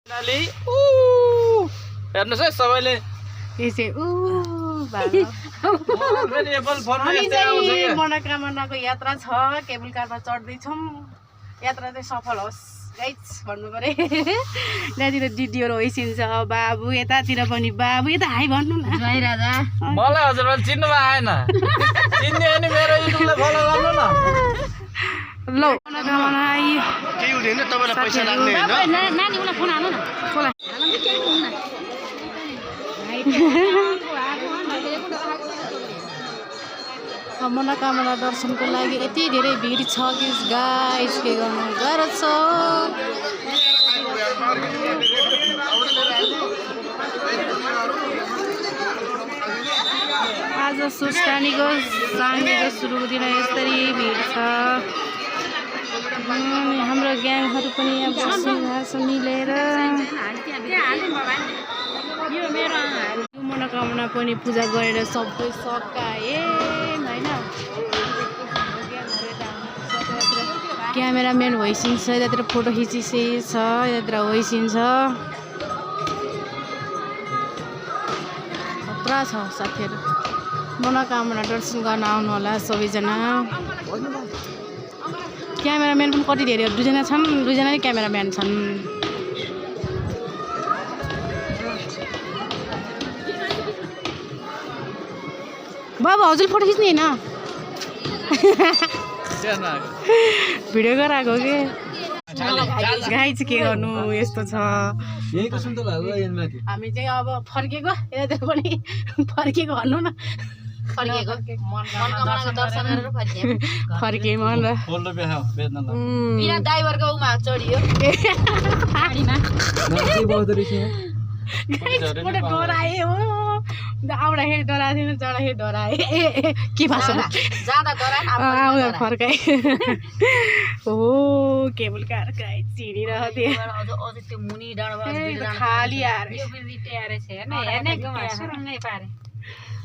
नाली हेर्नुस् है सबैले यसै मनोकामनाको यात्रा छ केबल कारमा चढ्दैछौँ यात्रा चाहिँ सफल होस् गाइस भन्नु पऱ्यो यतातिर दिदीहरू होइसिन्छ बाबु यतातिर पनि बाबु यता हाई भन्नु न जय राजा मलाई हजुरले चिन्नु आएन चिन्ने अनि मेरो युट्युबलाई फलो गर्नु न ल मनोकामना केही हुँदैन तपाईलाई पैसा लाग्ने हैन नानीलाई फोन हाल्नु न खोला मनोकामना दर्शनको लागि यति धेरै भिड छ कि गाइस के गर्नु गाह्रो छ आज सुस्तानीको साङ्गेको सुरुको दिन यसरी भिड छ हाम्रो ग्याङहरू पनि अब बसिरहेको मिलेर मनोकामना पनि पूजा गरेर सबै सकाए होइन क्यामेराम्यान होइसिन्छ यतातिर फोटो खिचिसकेछ यतातिर होइसिन्छ खतरा छ साथीहरू मनोकामना दर्शन गर्न आउनु होला सबैजना क्यामेराम्यान पनि कति धेरै दुईजना छन् दुईजना नै क्यामेराम्यान छन् बाबु हजुर फोटो खिच्ने होइन भिडियो गराएको के गाई चाहिँ के गर्नु यस्तो छ हामी चाहिँ अब फर्केको यतातिर पनि फर्केको भन्नु न फर्के मन र ड्राइभरको उमा चढियो डराए हो आउँदाखेरि डराएको थिएन चढाखेरि डराए के भाषा आउँदा फर्काए हो केबल कार चिनिरहेको थिएँ खाली आएर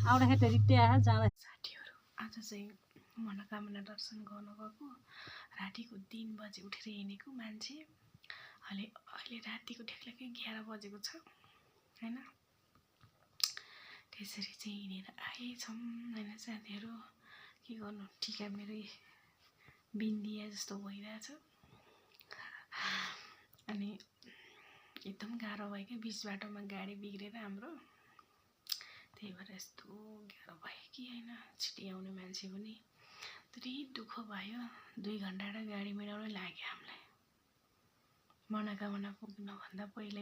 आउँदाखेरि जाँदा साथीहरू आज चाहिँ मनोकामना दर्शन गर्न गएको रातिको 3 बजे उठेर हिँडेको मान्छे अहिले रातिको ठेक्लाकै 11 बजेको छ होइन त्यसरी चाहिँ हिँडेर आएछौँ होइन साथीहरू के गर्नु टिका मेरो बिन्दिया जस्तो भइरहेछ अनि एकदम गाह्रो भयो क्या बिच बाटोमा गाडी बिग्रेर हाम्रो त्यही भएर यस्तो गाह्रो भयो कि होइन छिटै आउने मान्छे पनि धेरै दुःख भयो 2 घन्टा गाडी मिलाउनै लाग्यो हामीलाई मनोकामना पुग्नुभन्दा पहिले